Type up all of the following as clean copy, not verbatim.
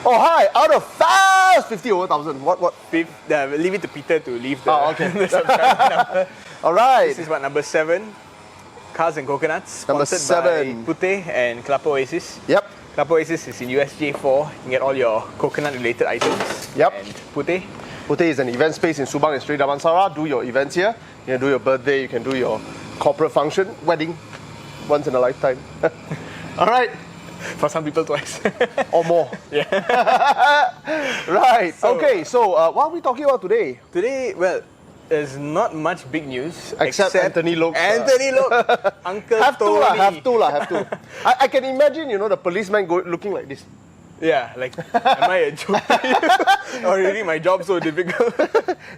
Oh, hi. Autophiles 50 over 1,000. What? Leave it to Peter to leave the, okay. the subscribe number. All right. This is what, number 7. Cars and Coconuts. Number Sponsored by Puteh and Kelapa Oasis. Yep. Kelapa Oasis is in USJ4. You can get all your coconut-related items. Yep. And Puteh. Puteh is an event space in Subang and Sri Damansara. Do your events here. You can do your birthday. You can do your corporate function, wedding, once in a lifetime. All right. For some people, twice. Or more. Yeah. Right. So what are we talking about today? Today, well, there's not much big news. Except Anthony Loke. Anthony Loke. Uncle have Tony. Have to. I can imagine, the policeman looking like this. Yeah, like, am I a joke to you? Or really my job so difficult?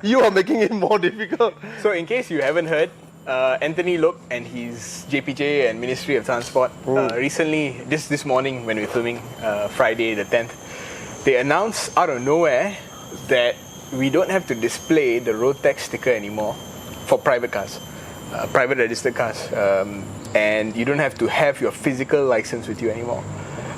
You are making it more difficult. So in case you haven't heard, Anthony Loke and his JPJ and Ministry of Transport recently, this morning when we were filming Friday the 10th, they announced out of nowhere that we don't have to display the road tax sticker anymore for private cars, private registered cars, and you don't have to have your physical license with you anymore,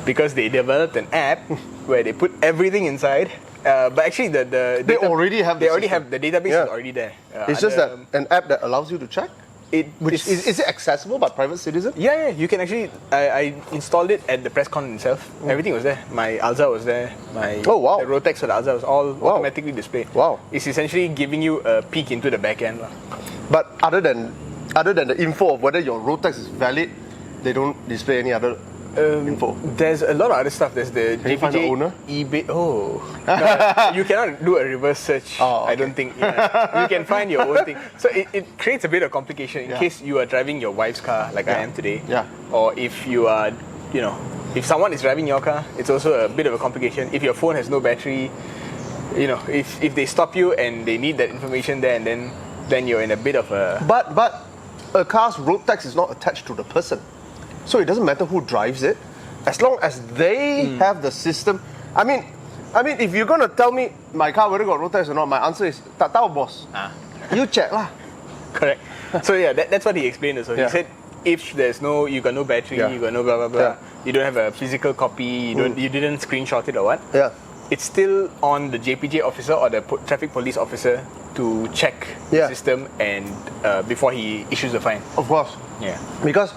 because they developed an app where they put everything inside. But actually, they already have the database is already there. It's just that an app that allows you to check. Is it accessible by private citizens? Yeah. You can actually. I installed it at the press con itself. Everything was there. My Alza was there. The road tax for the Alza was all automatically displayed. Wow. It's essentially giving you a peek into the back end. But other than the info of whether your road tax is valid, they don't display any other info. There's a lot of other stuff. There's the Can you find the owner? eBay. Oh, no, you cannot do a reverse search. Oh, okay. I don't think. You can find your own thing. So it creates a bit of complication in case you are driving your wife's car, like I am today. Yeah. Or if you are, if someone is driving your car, it's also a bit of a complication. If your phone has no battery, if they stop you and they need that information there, and then you're in a bit of a. But a car's road tax is not attached to the person. So it doesn't matter who drives it, as long as they have the system. I mean, if you're gonna tell me my car whether got road tax or not, my answer is tak tahu, boss. You check lah. Correct. So yeah, that's what he explained also. He said if you got no battery, you got no blah blah blah, you don't have a physical copy, you didn't screenshot it or what. Yeah. It's still on the JPJ officer or the traffic police officer to check the system and before he issues the fine. Of course. Yeah.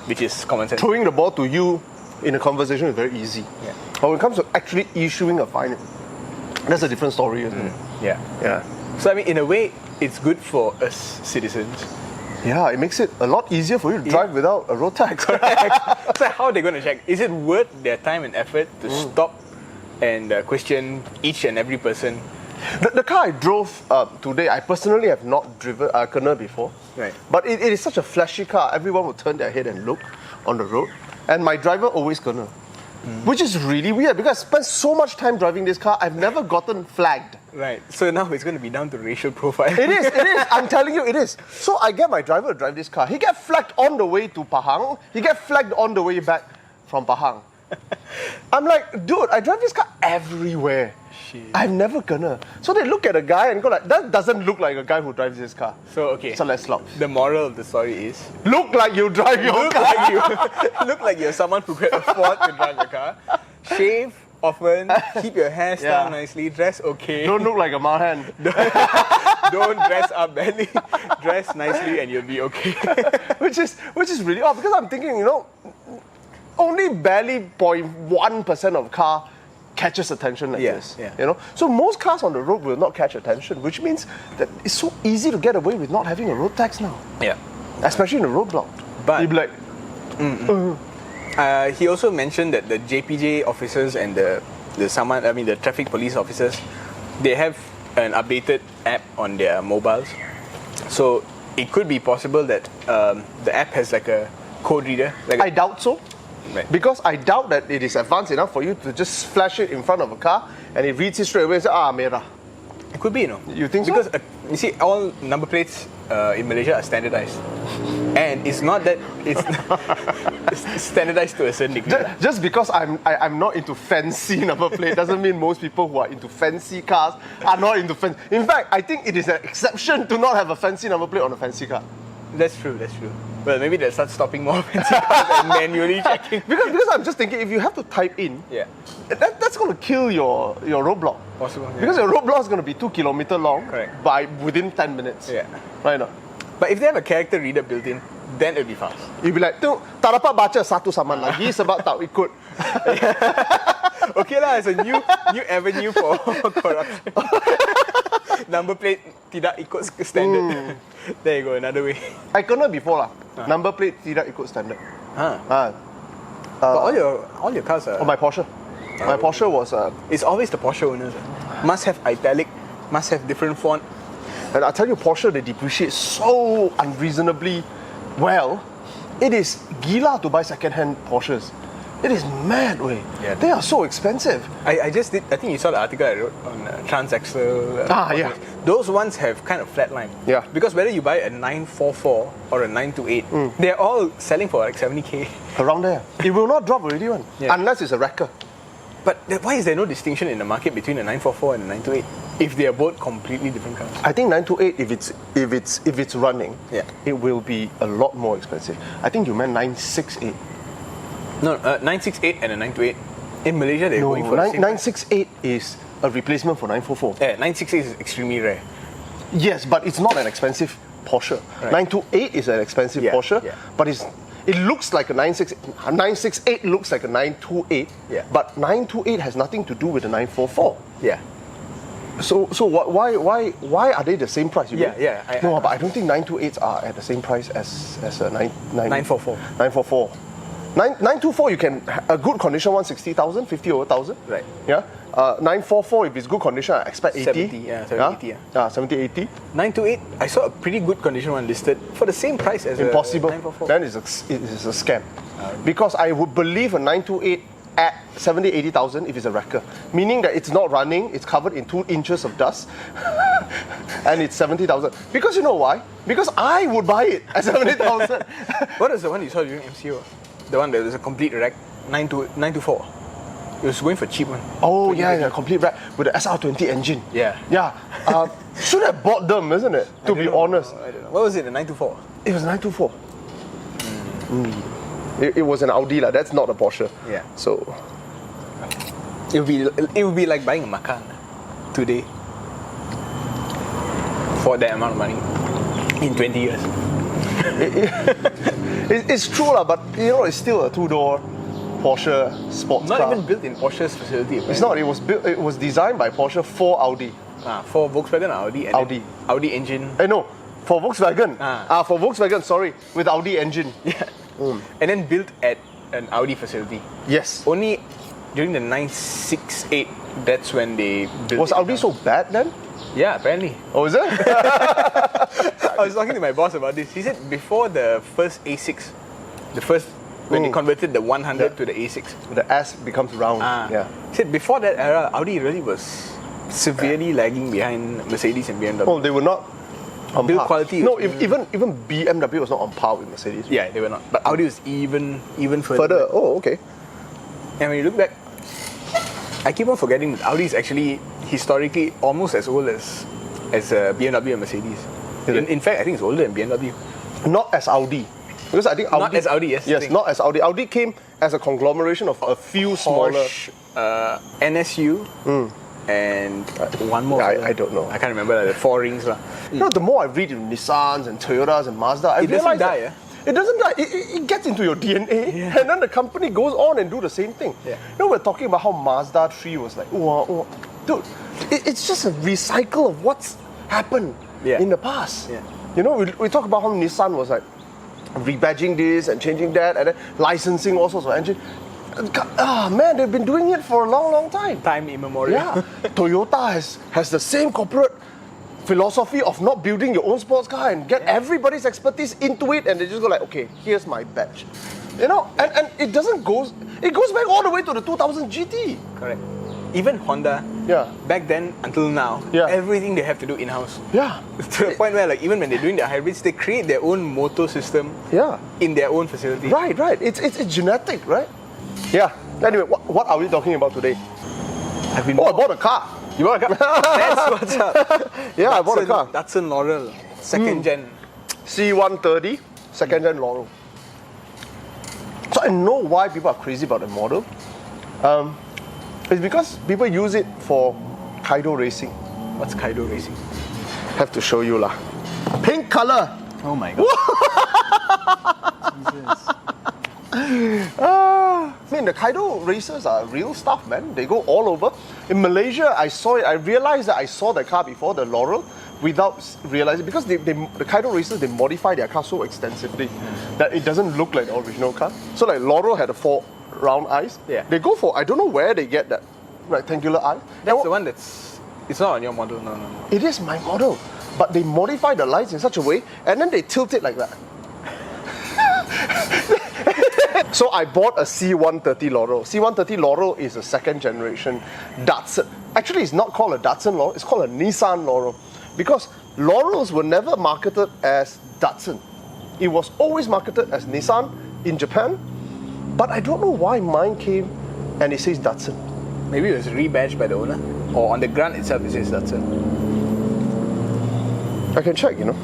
Which is common sense. Throwing the ball to you in a conversation is very easy. Yeah. But when it comes to actually issuing a fine, that's a different story, isn't it? Yeah. So I mean, in a way, it's good for us citizens. Yeah, it makes it a lot easier for you to drive without a road tax. Correct. So how are they going to check? Is it worth their time and effort to stop and question each and every person? The car I drove today, I personally have not driven Kena before. Right. But it is such a flashy car. Everyone will turn their head and look on the road. And my driver always Kena. Which is really weird because I spent so much time driving this car, I've never gotten flagged. Right. So now it's going to be down to racial profile. It is. I'm telling you, it is. So I get my driver to drive this car. He gets flagged on the way to Pahang. He gets flagged on the way back from Pahang. I'm like, dude, I drive this car everywhere. Shit. I've never gonna. So they look at a guy and go like, that doesn't look like a guy who drives this car. So let's stop. The moral of the story is, look like you drive your car. Look like you're someone who can afford to drive a car. Shave often, keep your hair styled nicely, dress okay. Don't look like a Mahan. Don't dress up badly. Dress nicely and you'll be okay. which is really odd because I'm thinking, only barely 0.1% of car catches attention like this. Yeah. So most cars on the road will not catch attention, which means that it's so easy to get away with not having a road tax now. Yeah. Especially in a roadblock. But you'd be like, he also mentioned that the JPJ officers and the traffic police officers, they have an updated app on their mobiles. So it could be possible that the app has like a code reader. I doubt so. Right. Because I doubt that it is advanced enough for you to just flash it in front of a car and it reads it straight away and says, merah. It could be, You think because, so? Because, you see, all number plates in Malaysia are standardized. And it's not that it's standardized to a certain degree. Just because I'm not into fancy number plate doesn't mean most people who are into fancy cars are not into fancy. In fact, I think it is an exception to not have a fancy number plate on a fancy car. That's true. Well, maybe they'll start stopping more fancy cars and manually checking. Because I'm just thinking, if you have to type in, that's going to kill your roadblock. Possible. Yeah. Because your roadblock is going to be 2 kilometers long. Correct. By within 10 minutes. Yeah. Right now. But if they have a character reader built in, then it'll be fast. You'll be like, tu tak dapat baca satu saman lagi sebab tak ikut. Okay lah, it's a new avenue for corruption. Number plate tidak ikut standard. There you go, another way. I kena before lah. Number plate tidak ikut standard. But all your cars are... Oh, my Porsche. My Porsche was... it's always the Porsche owners. Must have italic, must have different font. And I tell you, Porsche, they depreciate so unreasonably well. It is gila to buy second-hand Porsches. It is mad, way. Yeah, they are so expensive. I think you saw the article I wrote on Transaxle. Yeah. Those ones have kind of flat line. Yeah. Because whether you buy a 944 or a 928, they're all selling for like 70k. Around there. It will not drop already, one. Yeah. Unless it's a wrecker. But why is there no distinction in the market between a 944 and a 928 if they are both completely different cars? I think 928, if it's running, it will be a lot more expensive. I think you meant 968. No, 968 and a 928. In Malaysia, they're going for 968 is a replacement for 944. Yeah, 968 is extremely rare. Yes, but it's not an expensive Porsche. Right. 928 is an expensive Porsche, but it looks like a 968 looks like a 928, but 928 has nothing to do with a 944. Yeah. So why are they the same price? No, but I don't think 928s are at the same price as a 944. 944. 924, you can a good condition one 60,000, 50 over 1,000. Right. Yeah. 944, if it's good condition, I expect 80. 70, 80. 70, 80. 928, I saw a pretty good condition one listed for the same price as Impossible. a 944. Then it's a scam. Because I would believe a 928 at 70, 80,000 if it's a wrecker. Meaning that it's not running, it's covered in 2 inches of dust, and it's 70,000. Because you know why? Because I would buy it at 70,000. What is the one you saw during MCO? The one that was a complete wreck, 924. It was going for cheap one. Oh yeah, complete wreck with the SR20 engine. Yeah. Should have bought them, isn't it? To be honest. I don't know. What was it? A 924? It was 924. It was an Audi lah. That's not a Porsche. Yeah. So it would be like buying a Macan today for that amount of money in 20 years. It's true lah, but you know it's still a 2-door Porsche sports car. Not even built in Porsche's facility. Apparently. It's not. It was built. It was designed by Porsche for Audi. For Volkswagen or Audi? And Audi engine. No, for Volkswagen. For Volkswagen, sorry, with Audi engine. Yeah. And then built at an Audi facility. Yes. Only during the 968, that's when they built. Was Audi so bad then? Yeah, apparently. Oh, is it? I was talking to my boss about this. He said before the first A6, when they converted the 100 to the A6, the S becomes round. He said before that era, Audi really was severely lagging behind Mercedes and BMW. Oh, they were not on build par. quality. No, even BMW was not on par with Mercedes. Yeah, they were not. But Audi was even further. Oh, okay. And when you look back, I keep on forgetting that Audi is actually historically almost as old as BMW and Mercedes. In fact, I think it's older than BMW. Not as Audi. Because I think Audi... Not as Audi, yes. Yes, not as Audi. Audi came as a conglomeration of a few smaller... Porsche, NSU, and one more. I don't know. I can't remember, the 4 rings. You know, the more I read in Nissans and Toyotas and Mazda, it doesn't die, It doesn't die. It gets into your DNA, and then the company goes on and do the same thing. Yeah. You know, we're talking about how Mazda 3 was like, dude, it's just a recycle of what's happened in the past. Yeah. You know, we talk about how Nissan was like rebadging this and changing that, and then licensing all sorts of engine. Man, they've been doing it for a long, long time. Time immemorial. Yeah. Toyota has the same corporate philosophy of not building your own sports car and get everybody's expertise into it, and they just go like, okay, here's my batch. You know, and it goes back all the way to the 2000 GT. Correct. Even Honda, back then until now, everything they have to do in-house. Yeah. To the point where, like, even when they're doing their hybrids, they create their own motor system in their own facility. Right. It's genetic, right? Yeah. Anyway, what are we talking about today? I bought a car. You bought a car? That's what's up. I bought a car. Datsun Laurel, second gen. C130 second-gen Laurel. So I know why people are crazy about the model. It's because people use it for Kaido racing. What's Kaido racing? Have to show you lah. Pink color. Oh my god. Jesus. I mean, the Kaido racers are real stuff, man. They go all over. In Malaysia, I saw it. I realized that I saw the car before, the Laurel, without realizing, because the Kaido racers, they modify their car so extensively that it doesn't look like the original car. So like Laurel had a 4 round eyes. Yeah. They go for, I don't know where they get that rectangular eye. That's the one that's, it's not on your model, no. It is my model, but they modify the lights in such a way, and then they tilt it like that. So I bought a C130 Laurel. C130 Laurel is a second generation Datsun. Actually, it's not called a Datsun Laurel, it's called a Nissan Laurel. Because Laurels were never marketed as Datsun. It was always marketed as Nissan in Japan. But I don't know why mine came and it says Datsun. Maybe it was rebadged by the owner, or on the grant itself it says Datsun. I can check, you know.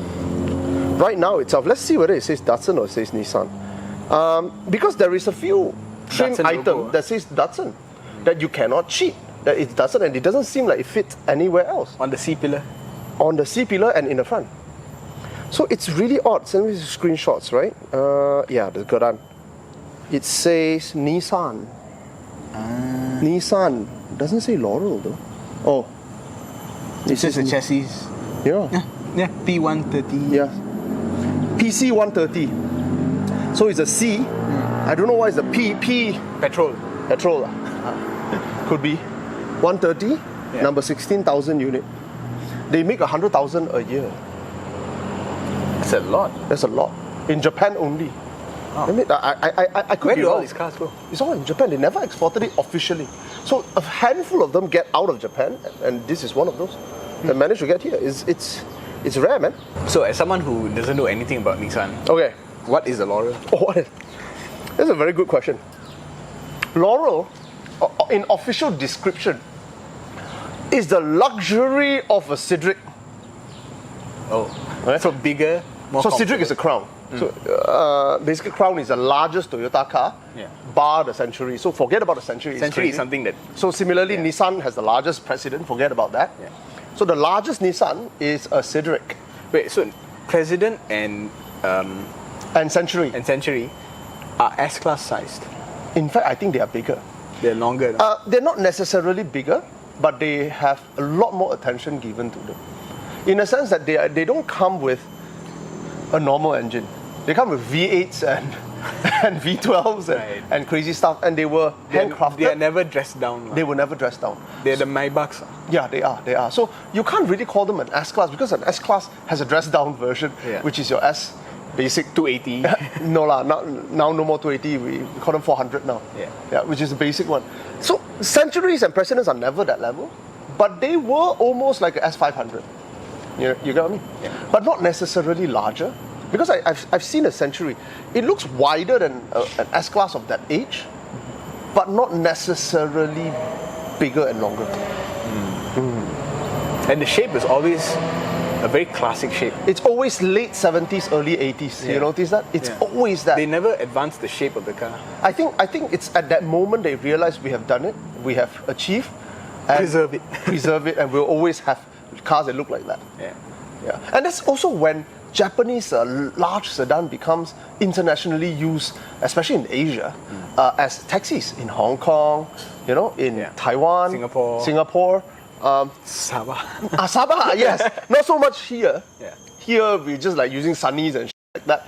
Right now itself, let's see whether it says Datsun or it says Nissan. Because there is a few trim Datsun items logo, that says Datsun that you cannot cheat. That it's Datsun, and it doesn't seem like it fits anywhere else. On the C pillar. On the C pillar and in the front. So it's really odd. Send me the screenshots, right? Yeah, the Godan. It says Nissan. Nissan. Doesn't say Laurel though. Oh. It says the chassis. Yeah. Yeah, P130. Yeah. PC130. So it's a C. I don't know why it's a P. Petrol. Petrol. Could be. 130, number 16,000 unit. They make 100,000 a year. That's a lot. That's a lot. In Japan only. Oh. I mean, I could Where be do all wrong. these cars go? It's all in Japan. They never exported it officially. So a handful of them get out of Japan, and this is one of those that managed to get here. It's rare, man. So as someone who doesn't know anything about Nissan, Okay. what is a Laurel? That's a very good question. Laurel, in official description, is the luxury of a Citric. Oh. Right? So bigger, more So Citric comfortable. is a Crown. So basically, Crown is the largest Toyota car, bar the Century. So forget about the Century. Century is something that... So similarly, Nissan has the largest President. Forget about that. Yeah. So the largest Nissan is a Citric. Wait, so President and Century. Century are S-Class sized. In fact, I think they are bigger. They're longer. They're not necessarily bigger, but they have a lot more attention given to them. In a sense that they don't come with a normal engine. They come with V8s and V12s and crazy stuff, and they were handcrafted. They are never dressed down. They were never dressed down. They're the Maybachs. Yeah, they are. So you can't really call them an S-Class because an S-Class has a dressed down version, which is your S basic 280. No lah, now no more 280. We call them 400 now. Yeah, which is the basic one. So Centuries and Presidents are never that level, but they were almost like an S500. You get what I mean? Yeah. But not necessarily larger, because I've seen a Century. It looks wider than an S-Class of that age, but not necessarily bigger and longer. And the shape is always a very classic shape. It's always late 70s, early 80s. You notice that? It's always that. They never advance the shape of the car. I think it's at that moment they realize we have done it, we have achieved, and preserve it, and we'll always have cars that look like that. Yeah. And that's also when Japanese large sedan becomes internationally used, especially in Asia, as taxis in Hong Kong, in Taiwan, Singapore. Sabah. Sabah, yes. Not so much here. Yeah. Here we're just like using sunnies and like that.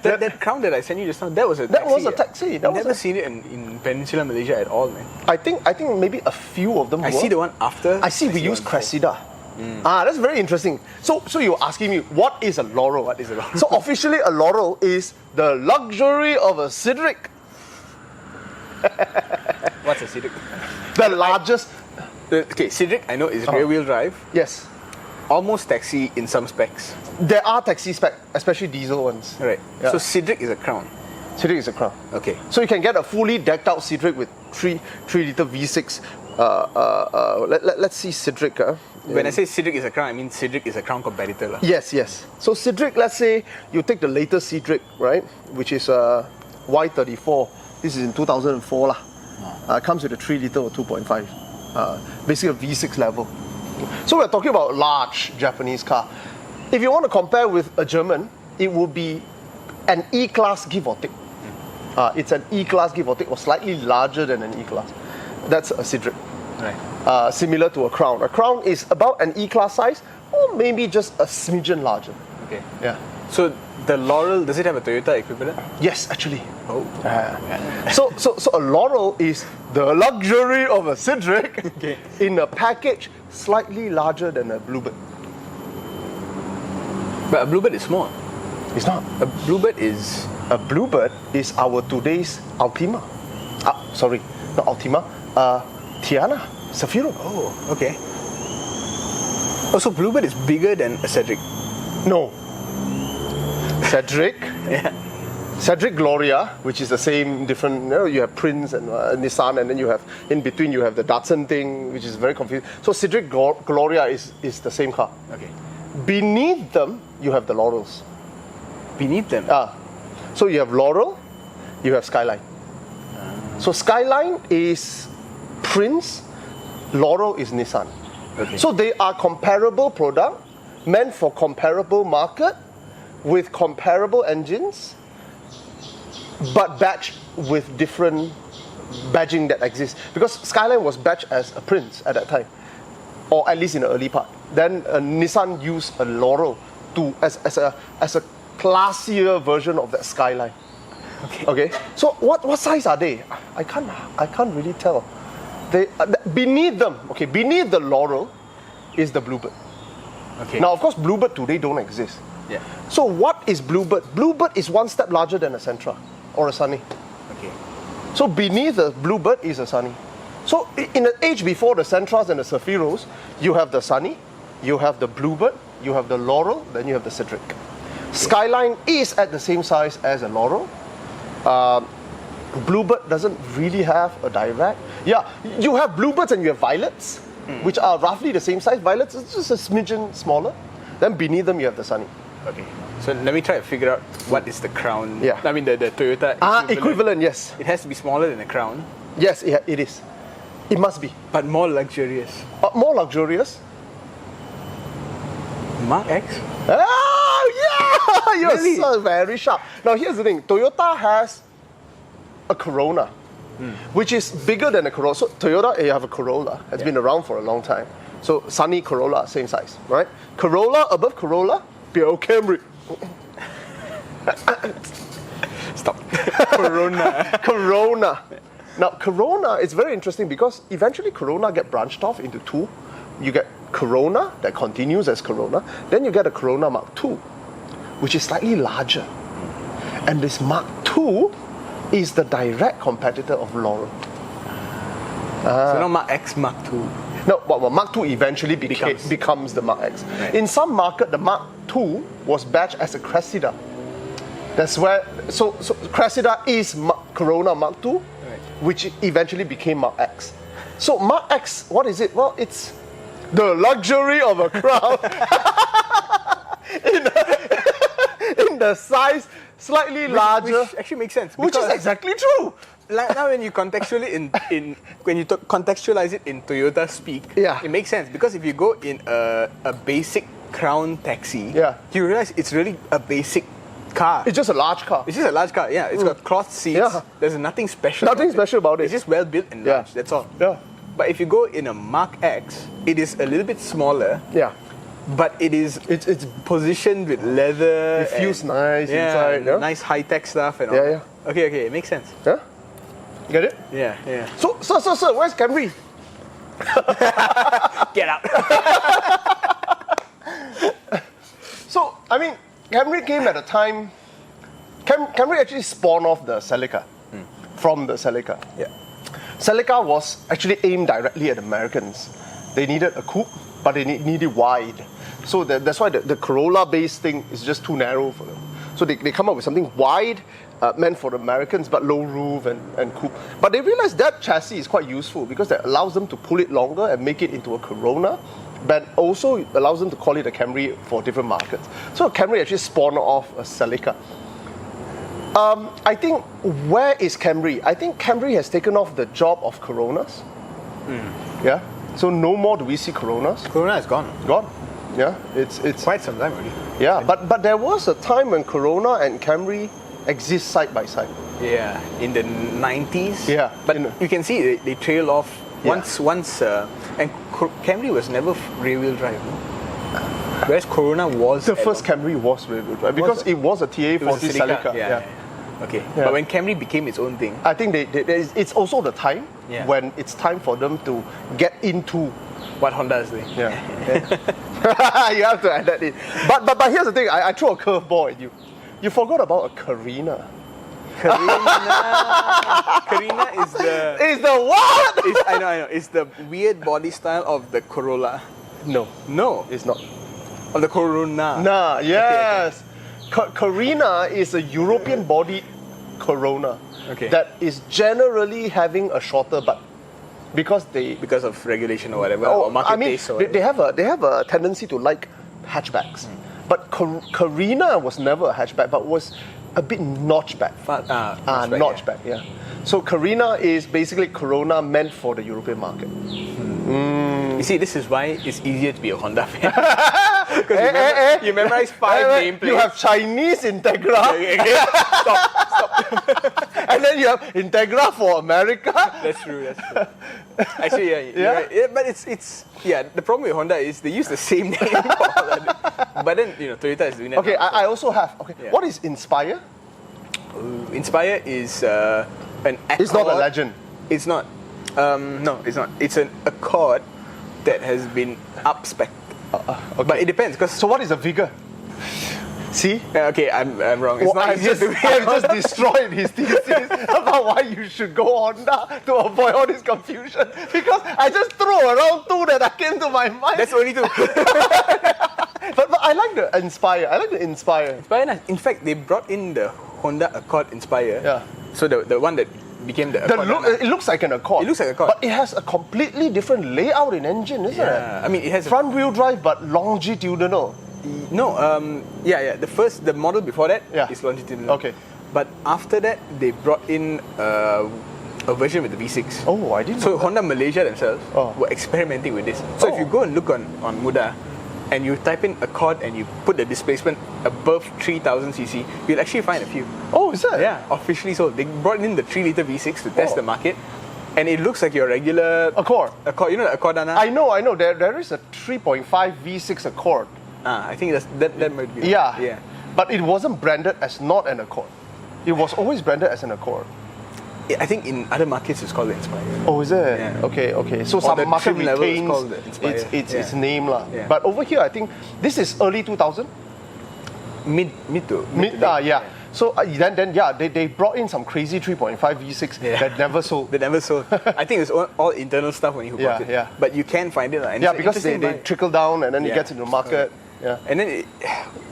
that Crown that I sent you just now, that was a taxi. That was a taxi. I've never seen it in Peninsular Malaysia at all, man. I think maybe a few of them I see the one after. I see we use Cressida. That's very interesting. So you're asking me, what is a Laurel? What is a Laurel? So officially a Laurel is the luxury of a Citric. What's a Citric? The largest. Okay, Citric I know is rear-wheel drive. Yes. Almost taxi in some specs. There are taxi specs, especially diesel ones. Right. Yeah. So Citric is a Crown. Citric is a Crown. Okay. So you can get a fully decked out Citric with 3 liter V6 let's see Cedric. When I say Cedric is a crown, I mean Cedric is a crown competitor. lah. Yes. So Cedric, let's say you take the latest Cedric, right, which is Y34. This is in 2004 lah. Comes with a 3 litre or 2.5. Basically a V6 level. So we're talking about large Japanese car. If you want to compare with a German, it would be an E-Class give or take. It's an E-Class give or take, or slightly larger than an E-Class. That's a Cedric. Right. Similar to a Crown. A Crown is about an E-Class size, or maybe just a smidgen larger. Okay. Yeah. So the Laurel, does it have a Toyota equivalent? Yes, actually. Oh. So a Laurel is the luxury of a Cedric Okay. in a package slightly larger than a Bluebird. But a Bluebird is small. It's not. A Bluebird is... A Bluebird is our today's Altima. Sorry, not Altima. Tiana, Safiro. Oh, okay. Oh, so Bluebird is bigger than a Cedric? No. Cedric. Yeah. Cedric Gloria, which is the same, different. You have Prince and Nissan, and then you have in between you have the Datsun thing, which is very confusing. So Cedric Gloria is the same car. Okay. Beneath them, you have the Laurels. Beneath them? So you have Laurel, you have Skyline. So Skyline is Prince, Laurel is Nissan. Okay. So they are comparable product, meant for comparable market, with comparable engines, but badged with different badging that exists. Because Skyline was badged as a Prince at that time, or at least in the early part. Then Nissan used a Laurel as a classier version of that Skyline. Okay. So what size are they? I can't really tell. They beneath them. Okay, beneath the Laurel is the Bluebird. Okay. Now, of course, Bluebird today don't exist. Yeah. So what is Bluebird? Bluebird is one step larger than a Sentra or a Sunny. Okay. So beneath the Bluebird is a Sunny. So in the age before the Sentras and the Safiros, you have the Sunny, you have the Bluebird, you have the Laurel, then you have the Cedric. Skyline is at the same size as a Laurel. Bluebird doesn't really have a direct. Yeah, you have Bluebirds and you have Violets, which are roughly the same size. Violets is just a smidgen smaller. Then beneath them you have the Sunny. Okay. So let me try to figure out what is the Crown. Yeah. I mean the Toyota Equivalent, yes. It has to be smaller than a Crown, Yes, it is. It must be. but more luxurious. More luxurious. Mark X? Yeah! You're Really? so very sharp. Now here's the thing. Toyota has a Corona, which is bigger than a Corolla. So Toyota, you have a Corolla. It's been around for a long time. So Sunny, Corolla, same size, right? Corolla, above Corolla, Pure Camry. Stop. Corona. Now Corona is very interesting because eventually Corona get branched off into two. You get Corona that continues as Corona. Then you get a Corona Mark II, which is slightly larger. And this Mark II is the direct competitor of Laurel. So now Mark X, Mark II. No, well, Mark II eventually becomes the Mark X. Right. In some market, the Mark II was badged as a Cressida. That's where, so Cressida is Corona Mark II, which eventually became Mark X. So Mark X, what is it? Well, it's the luxury of a Crown in the size slightly larger, Which actually makes sense. which is because exactly true. like now when you contextualize it in Toyota speak, Yeah. it makes sense because if you go in a basic Crown taxi, Yeah. you realize it's really a basic car. It's just a large car. It's just a large car, yeah. It's got cloth seats. Yeah. There's nothing special. Nothing special about it. It's just well built and Yeah. large. That's all. Yeah. But if you go in a Mark X, it is a little bit smaller. Yeah. But it's positioned with leather. It feels and- nice yeah, inside. and Yeah? nice high tech stuff and all. Yeah. Okay, it makes sense. Yeah? Get it? Yeah. So, sir, where's Camry? Get out. So, I mean, Camry came at a time. Camry actually spawned off the Celica, from the Celica. Yeah. Celica was actually aimed directly at Americans. They needed a coupe, but they needed wide. So that's why the Corolla-based thing is just too narrow for them. So they come up with something wide, meant for the Americans, but low roof and coupe. But they realized that chassis is quite useful because that allows them to pull it longer and make it into a Corona, but also allows them to call it a Camry for different markets. So a Camry actually spawned off a Celica. I think, where is Camry? I think Camry has taken off the job of Coronas. Yeah. So no more do we see Coronas. Corona is gone. Gone. Yeah. It's Quite some time already. yeah. But there was a time when Corona and Camry exist side by side. Yeah, in the 90s. Yeah, but in the- you can see they trail off Yeah. once. And Camry was never rear-wheel drive. No? Whereas Corona was The first Camry was rear-wheel drive because it was a it was TA40 a Celica. Celica. Yeah. Okay, Yeah. but when Camry became its own thing, I think it's also the time Yeah. when it's time for them to get into. what Honda is doing. Yeah. You have to add that in. But here's the thing, I throw a curveball at you. You forgot about a Carina. Carina is the. Is the what? I know. It's the weird body style of the Corolla. No, No, it's not. of the Corona. Nah, yes. Carina is a European bodied Corona Okay. that is generally having a shorter butt because they. Because of regulation or whatever, or market I mean, taste or they whatever. they have a tendency to like hatchbacks, but Carina was never a hatchback, but was a bit notchback. Notchback, Notchback, yeah. So Carina is basically Corona meant for the European market. You see, this is why it's easier to be a Honda fan. Because you memorize five nameplates. You have Chinese Integra, Okay. Stop. and then you have Integra for America. That's true. Actually, you're right. Yeah, but it's the problem with Honda is they use the same name for all of it. But then Toyota is doing that. Okay, now, I also have. Okay, Yeah. what is Inspire? Inspire is an Accord. It's not a legend. It's not. No, it's not. It's an Accord that has been up spec. Okay. But it depends, because So what is a Vigor? See? okay, I'm wrong. It's Well, not easier to be I've just destroyed his thesis about why you should go Honda to avoid all this confusion. Because I just threw around two that came to my mind. That's only two. but I like the Inspire. I like the Inspire. Inspire, in fact, they brought in the Honda Accord Inspire. Yeah. So the one that became the Accord. It looks like an Accord. It looks like an Accord. But it has a completely different layout in engine, isn't it? I mean, it has Front wheel drive but longitudinal. the model before that is longitudinal. Okay. But after that, they brought in a version with the V6. Oh, I didn't So know that. Honda Malaysia themselves were experimenting with this. So if you go and look on Muda, and you type in Accord and you put the displacement above 3000cc, you'll actually find a few. Oh, is that? Yeah, officially sold. They brought in the 3-litre V6 to test the market, and it looks like your regular Accord. You know the Accord Dana? I know. There is a 3.5 V6 Accord. I think that might be. Yeah. But it wasn't branded as not an Accord. It was always branded as an Accord. I think in other markets it's called the Inspire. Oh, is it? Yeah. Okay. So Or some the market trim level is retains called the Inspire. its name lah. Yeah. But over here, I think this is early 2000. Mid to Yeah. So they brought in some crazy 3.5 V6 that never sold. They never sold. I think it's all internal stuff when you bought it. Yeah. But you can find it. And Yeah, it's because they interesting, right? trickle down and then it Yeah. gets into the market. Yeah. And then,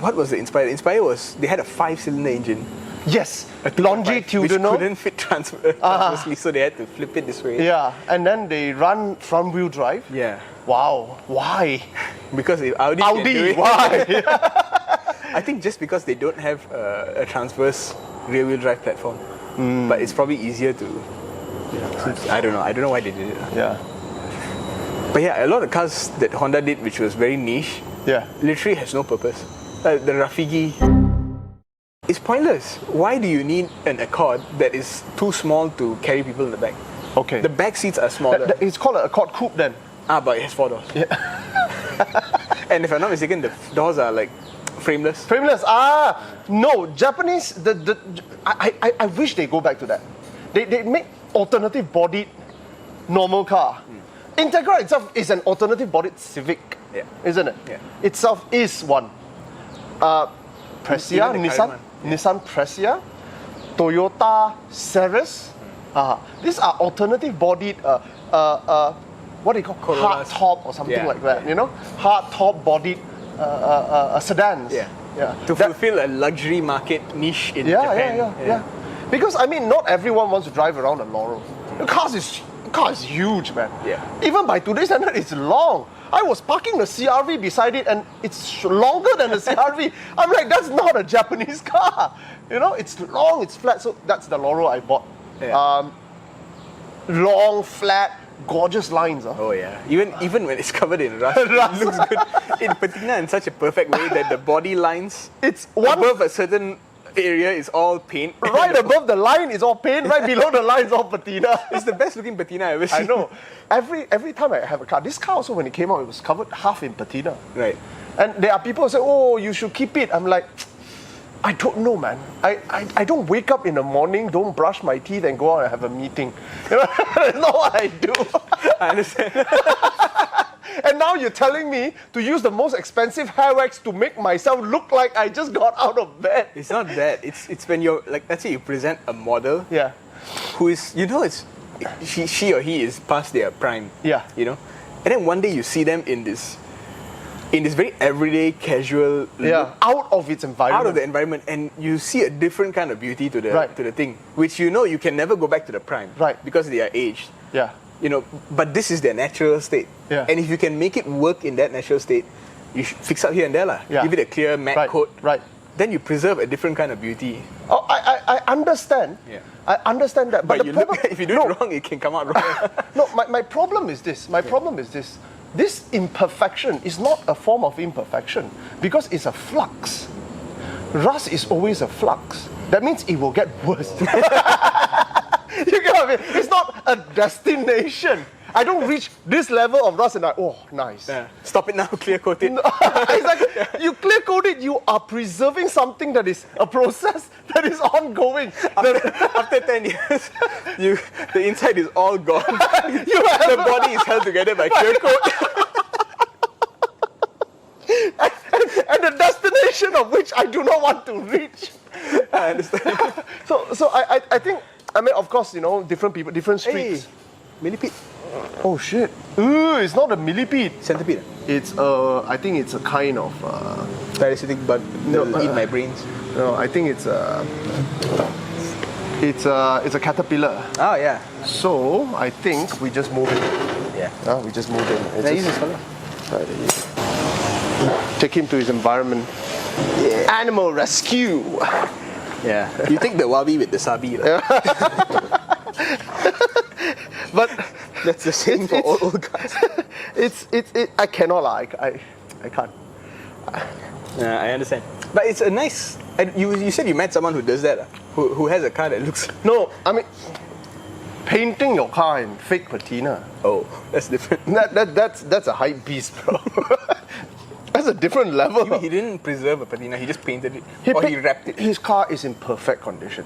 what was the Inspire? The Inspire they had a 5-cylinder engine. Yes, Which longitudinal. couldn't fit transversely, so they had to flip it this way. Yeah, and then they run front wheel drive. Yeah. Wow, why? Because if Audi can do it, why? I think just because they don't have a transverse rear-wheel drive platform. But it's probably easier to. I don't know why they did it. Yeah. But yeah, a lot of cars that Honda did, which was very niche, literally has no purpose. The Rafigi. It's pointless. Why do you need an Accord that is too small to carry people in the back? Okay. The back seats are smaller. It's called an Accord Coupe then. But it has 4 doors. Yeah. And if I'm not mistaken, the doors are like frameless. Frameless. No, Japanese. I wish they go back to that. They make alternative bodied normal car. Integra itself is an alternative bodied Civic, isn't it? Yeah. Itself is one. Presea, Even the Nissan, current one. Nissan Presea, Toyota Ceres. These are alternative bodied. What do you call Corollas. hard top or something Yeah, like that? You know, hard top bodied sedans. To fulfill a luxury market niche in Japan. Yeah. Because I mean, not everyone wants to drive around a Laurel. The car is huge, man. Yeah. Even by today's standard, it's long. I was parking the CRV beside it, and it's longer than the CRV. I'm like, that's not a Japanese car. You know, it's long, it's flat. So that's the Laurel I bought. Yeah. Long, flat, gorgeous lines. Oh yeah. Even when it's covered in rust, it looks good. In Patina in such a perfect way that the body lines above a certain area is all paint. Right above the line is all paint, right below the line is all patina. It's the best looking patina I've ever seen. I know. Every time I have a car, this car also when it came out, it was covered half in patina. Right. And there are people who say, oh, you should keep it. I'm like, I don't know, man. I don't wake up in the morning, don't brush my teeth and go out and have a meeting. You know, that's not what I do. I understand. And now you're telling me to use the most expensive hair wax to make myself look like I just got out of bed. It's not that. It's when you're like, let's say you present a model. Yeah. Who is, you know, she or he is past their prime. Yeah. You know, and then one day you see them in this very everyday, casual look, out of its environment. out of the environment, and you see a different kind of beauty to the Right. to the thing, which you know you can never go back to the prime. Right. Because they are aged. Yeah. You know, but this is their natural state. Yeah. And if you can make it work in that natural state, you should fix up here and there lah. Yeah. Give it a clear matte Right. coat. Right. Then you preserve a different kind of beauty. Oh, I understand. Yeah. I understand that. But the you problem, look, if you do it wrong, it can come out wrong. No, my problem is this. My problem is this. This imperfection is not a form of imperfection because it's a flux. Rust is always a flux. That means it will get worse. You get what I mean? It's not a destination. I don't reach this level of rust and oh, nice. Yeah. Stop it now, clear coat it. Exactly. You clear coat it, you are preserving something that is a process that is ongoing. After 10 years, the inside is all gone. The body is held together by clear coat. and the destination of which I do not want to reach. I understand. So I think, I mean, of course, you know, different people, different streets. Hey, millipede. Oh shit. Ooh, it's not a millipede. Centipede. It's I think it's a kind of Parasitic bug that eat my brains. no, I think it's a caterpillar. Oh yeah. So I think we just move it. Yeah. We just move it. It's Can I use just- this fella? Take him to his environment. Yeah. Animal rescue. Yeah. You take the wabi with the sabi. Like. But That's the same for old guys. I cannot like I can't. Yeah, I understand. But it's a nice. You said you met someone who does that, who has a car that looks. No, I mean painting your car in fake patina. Oh, that's different. That's a hype beast, bro. That's a different level. He didn't preserve a patina. He just painted it, He he wrapped it. His car is in perfect condition.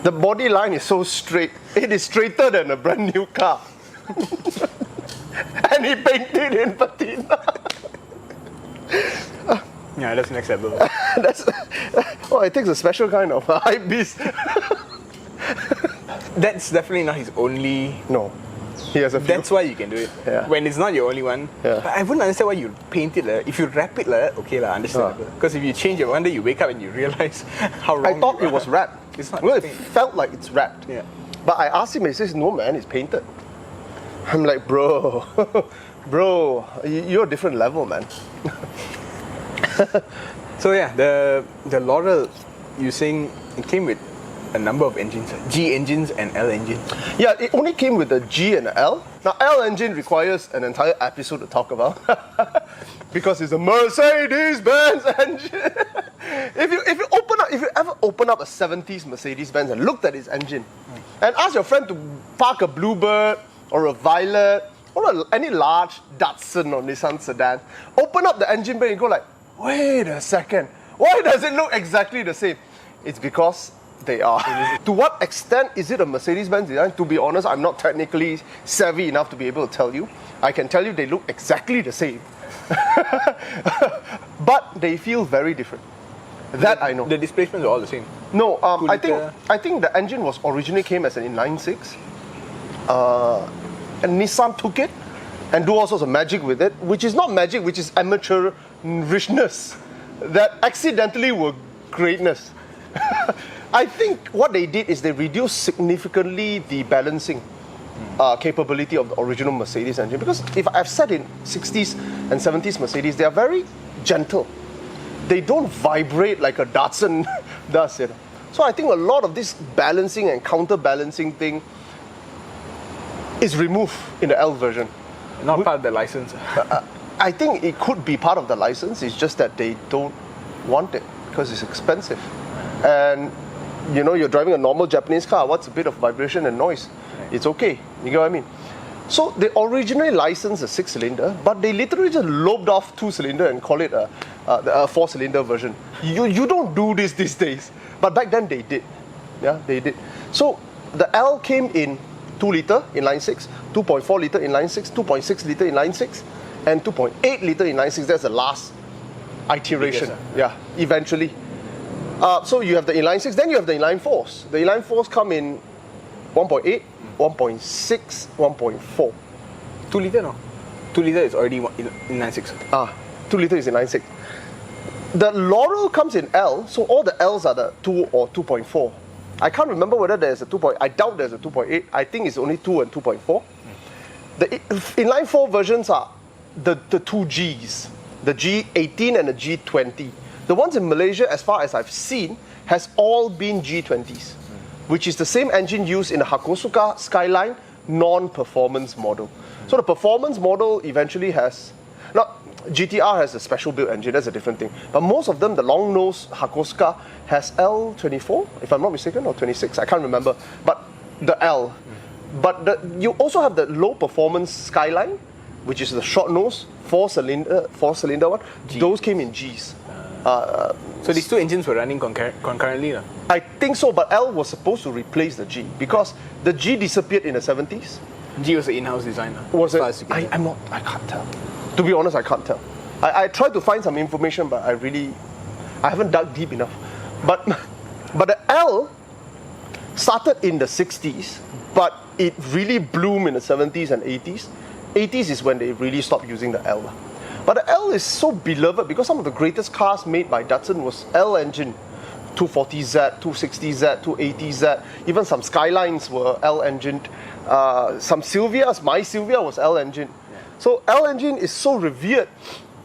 The body line is so straight. It is straighter than a brand new car. And he painted in patina. Yeah, that's next level. It takes a special kind of hype beast. That's definitely not his only. No. He has a few. That's why you can do it. Yeah. When it's not your only one. Yeah. But I wouldn't understand why you paint it like that. If you wrap it like that, okay lah, understandable. Because if you change it, one day you wake up and you realize how wrong I thought you it was are. wrapped. It's not Well, it paint. felt like it's wrapped. Yeah. But I asked him, he says, no man, it's painted. I'm like, bro, you're a different level, man. So yeah, the Laurel, you're saying it came with a number of engines, G engines and L engines. Yeah, it only came with the G and the L. Now, L engine requires an entire episode to talk about because it's a Mercedes-Benz engine. If you ever open up a 70s Mercedes-Benz and looked at its engine and ask your friend to park a Bluebird or a Violet or any large Datsun or Nissan sedan, open up the engine bay and go like, wait a second, why does it look exactly the same? It's because they are. To what extent is it a Mercedes-Benz design? To be honest, I'm not technically savvy enough to be able to tell you. I can tell you they look exactly the same. But they feel very different. That I know. The displacements are all the same. No, I liter. think the engine was originally came as an inline-six. And Nissan took it and do all sorts of magic with it, which is not magic, which is amateur richness that accidentally were greatness. I think what they did is they reduced significantly the balancing capability of the original Mercedes engine. Because if I've said in 60s and 70s Mercedes, they are very gentle. They don't vibrate like a Datsun does. You know? So I think a lot of this balancing and counterbalancing thing is removed in the L version. Not part of the license. I think it could be part of the license. It's just that they don't want it because it's expensive. And you know, you're driving a normal Japanese car. What's a bit of vibration and noise? It's okay. You get what I mean? So they originally licensed a 6-cylinder, but they literally just lobed off 2-cylinder and call it a 4-cylinder version. You don't do this these days, but back then they did. Yeah, they did. So the L came in 2-litre inline 6, 2.4-litre inline 6, 2.6-litre inline 6, and 2.8-litre inline 6. That's the last iteration. Yeah, eventually. So you have the inline 6, then you have the inline 4s. The inline 4s come in 1.8, 1.6, 1.4. 2-litre no? 2-litre is already inline 6. 2-litre is inline 6. The Laurel comes in L, so all the L's are the 2 or 2.4. I can't remember whether there's a 2. I doubt there's a 2.8. I think it's only 2 and 2.4. The inline 4 versions are the 2 Gs, the G18 and the G20. The ones in Malaysia, as far as I've seen, has all been G20s, which is the same engine used in the Hakosuka Skyline non-performance model. So the performance model eventually has, GTR has a special built engine, that's a different thing. But most of them, the long nose Hakosuka has L24, if I'm not mistaken, or 26, I can't remember. But the L. But you also have the low performance Skyline, which is the short nose, 4-cylinder one. G. Those came in Gs. So these two engines were running concurrently? No? I think so, but L was supposed to replace the G because the G disappeared in the 70s. G was the in-house designer. Was it? I can't tell. To be honest, I can't tell. I tried to find some information, but I haven't dug deep enough. But the L started in the 60s, but it really bloomed in the 70s and 80s. 80s is when they really stopped using the L. But the L is so beloved because some of the greatest cars made by Datsun was L engine. 240Z, 260Z, 280Z, even some Skylines were L engined. Some Silvias, my Silvia was L engine. Yeah. So L engine is so revered,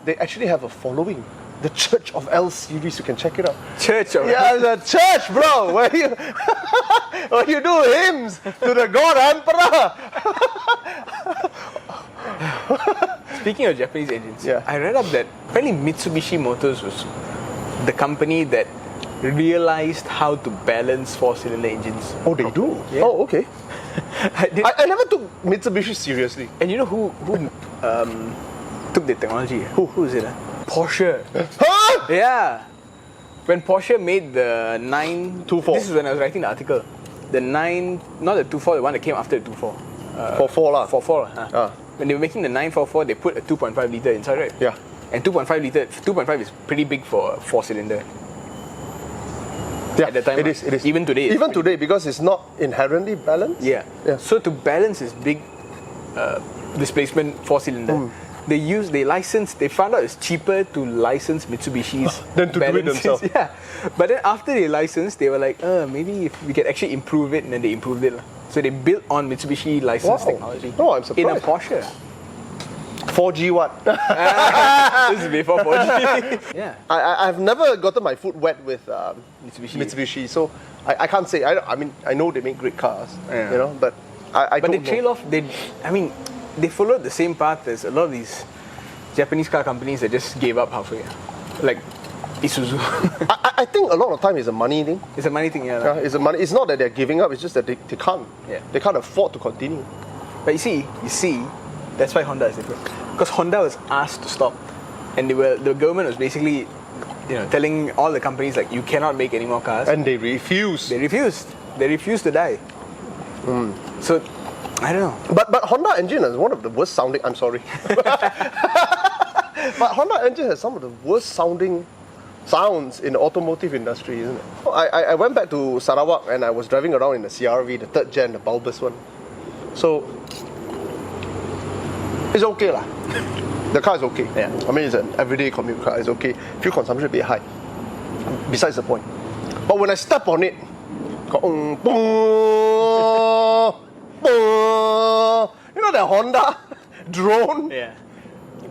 they actually have a following. The Church of L series, you can check it out. Church of Yeah, the church, bro, where you do hymns to the God Emperor. Speaking of Japanese engines, I read up that apparently Mitsubishi Motors was the company that realized how to balance 4-cylinder engines. Oh, they do? Yeah. Oh, okay. I never took Mitsubishi seriously. And you know who took the technology? Who is it? Porsche. Huh? Yeah. When Porsche made the 924, this is when I was writing the article. The 9, not the 24, the one that came after the 24. 44 lah. 44. When they were making the 944, they put a 2.5 litre inside, right? Yeah. And 2.5 is pretty big for a 4-cylinder. Yeah, at the time, it is. Even today. Even today, because it's not inherently balanced. Yeah. So to balance this big displacement 4-cylinder, they found out it's cheaper to license Mitsubishi's than to do it themselves. Yeah. But then after they licensed, they were like, maybe if we can actually improve it, and then they improved it. So they built on Mitsubishi licensed technology. Oh, I'm surprised. In a Porsche. 4G what? This is before 4G. Yeah. I've never gotten my foot wet with Mitsubishi, so I can't say. I know they make great cars, you know, but I don't know. But they trail off. They followed the same path as a lot of these Japanese car companies that just gave up halfway, like Isuzu. I think a lot of time is a money thing. It's a money thing, yeah. It's a money. It's not that they're giving up. It's just that they can't. Yeah. They can't afford to continue. But you see, that's why Honda is different. Because Honda was asked to stop, and the government was basically, telling all the companies like, you cannot make any more cars. And they refused. They refused to die. So, I don't know. But Honda engine is one of the worst sounding. I'm sorry. But Honda engine has some of the worst sounding sounds in the automotive industry, isn't it? I went back to Sarawak and I was driving around in the CRV, the 3rd gen, the bulbous one. So it's okay lah. The car is okay. Yeah. I mean, it's an everyday commute car. It's okay. Fuel consumption a bit high. Besides the point. But when I step on it, You know that Honda drone? Yeah.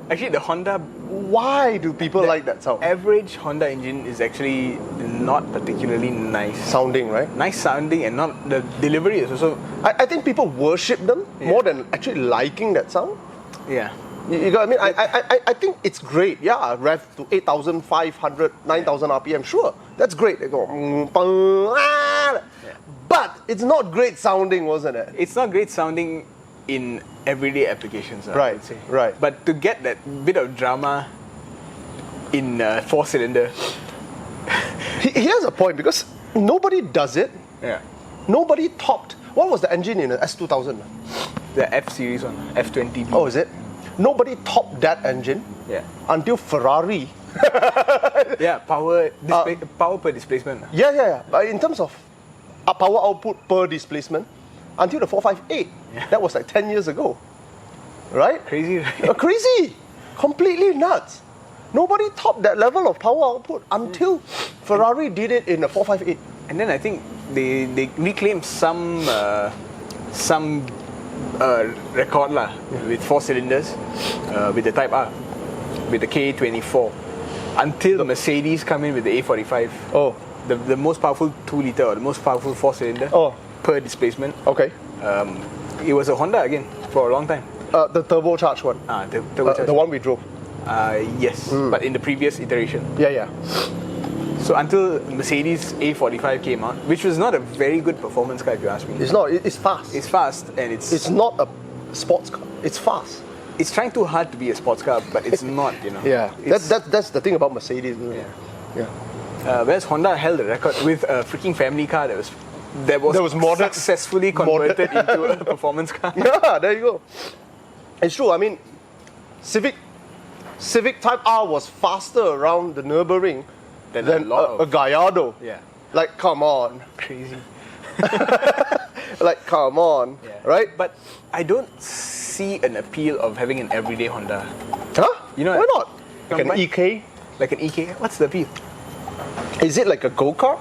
Actually, the Honda, Why do people like that sound? average Honda engine is actually not particularly nice. Sounding, right? Nice sounding, and not the delivery is also. I think people worship them more than actually liking that sound. Yeah. You got what I mean? I think it's great. Yeah, rev to 8,500, 9,000 RPM. Sure, that's great. They go, but it's not great sounding, wasn't it? It's not great sounding in everyday applications, I Right, would say. right. But to get that bit of drama in 4-cylinder, He has a point because nobody does it. yeah, Nobody topped. What was the engine in the S2000? the F series one, F20B. Oh, is it? Nobody topped that engine yeah, until Ferrari. yeah. Power per displacement. Yeah. But in terms of power output per displacement, until the 458, that was like 10 years ago, right? Crazy, right? Crazy, completely nuts. Nobody topped that level of power output until Ferrari did it in the 458. And then I think they reclaimed some record lah with 4 cylinders with the Type R, with the K24, until Mercedes come in with the A45. Oh, The most powerful 2-liter or the most powerful 4-cylinder per displacement. Okay. It was a Honda again for a long time. The turbocharged one. The one we drove. Yes, but in the previous iteration. Yeah. So until Mercedes A45 came out, which was not a very good performance car if you ask me. It's not. It's fast. It's fast and it's not a sports car. It's fast. It's trying too hard to be a sports car, but it's not. You know. Yeah. That's the thing about Mercedes. Isn't it? Yeah. Whereas Honda held the record with a freaking family car that was modded, successfully converted into a performance car. Yeah, there you go. It's true. I mean, Civic Type R was faster around the Nürburgring than a Gallardo. Yeah. Like, come on. Crazy. Like, come on. Yeah. Right? But I don't see an appeal of having an everyday Honda. Huh? You know, why not? Like an Like EK? Like an EK? What's the appeal? Is it like a go-kart?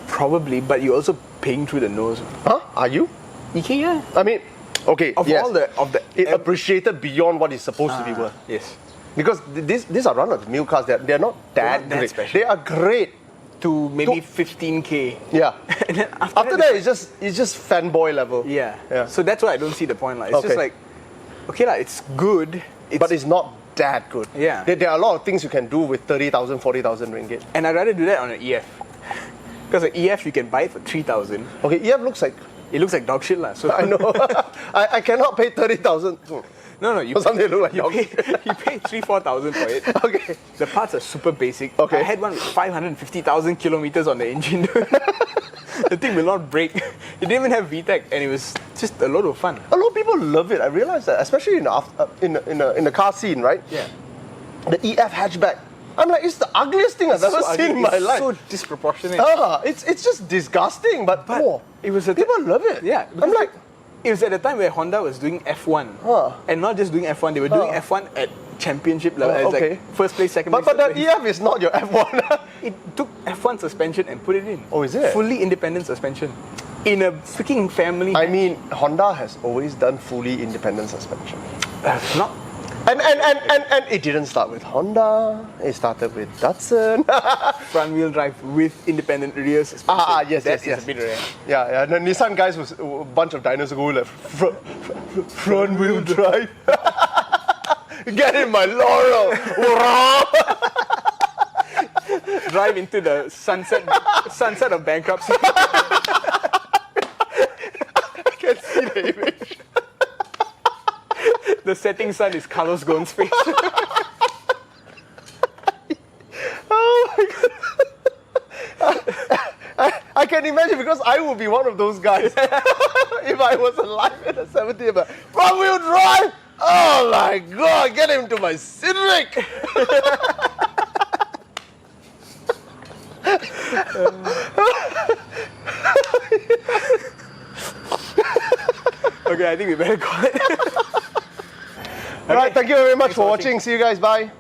Probably, but you're also paying through the nose. Huh? Are you? EK, yeah. I mean, okay. Of yes. all the it appreciated beyond what it's supposed to be worth. Yes. Because these are run-of-the-mill cars. They're not that great. special. They are great. To maybe 15K. Yeah. And then After that, it's just fanboy level. Yeah. Yeah. So that's why I don't see the point. Like, it's just like, okay, it's good. But it's not that good. Yeah. There are a lot of things you can do with 30,000, 40,000 ringgit. And I'd rather do that on an EF. Because an EF you can buy it for 3,000. Okay, EF looks like... It looks like dog shit lah. So I know. I cannot pay 30,000. No, you For something to look like dog shit. you pay 3,000-4,000 for it. Okay. The parts are super basic. Okay. I had one with 550,000 kilometers on the engine. The thing will not break. It didn't even have VTEC, and it was just a lot of fun. A lot of people love it. I realize that, especially in the car scene, right? Yeah. The EF hatchback. I'm like, it's the ugliest thing I've ever seen in my it's life. so disproportionate. It's just disgusting, but it was people love it. Yeah. I'm like, it was at the time where Honda was doing F1. And not just doing F1, they were doing F1 at championship level. It's okay. like first place, second place. but third that place. EF is not your F1. It took F1 suspension and put it in. Oh, is it? Fully independent suspension. In a freaking family. I mean, Honda has always done fully independent suspension. Not. And it didn't start with Honda. It started with Datsun. Front wheel drive with independent rear suspension. Yes. That is a bit rare. Yeah. The Nissan guys was a bunch of dinosaurs going like front wheel drive. Get in my Laurel. Drive into the sunset of bankruptcy. I can see the image. The setting sun is Carlos Ghosn's face. Oh my god. I can imagine because I would be one of those guys if I was alive in the 70s. But front wheel drive? Oh my god, get him to my Civic! Okay, I think we better call it. Alright, thank you very much for watching. See you guys. Bye.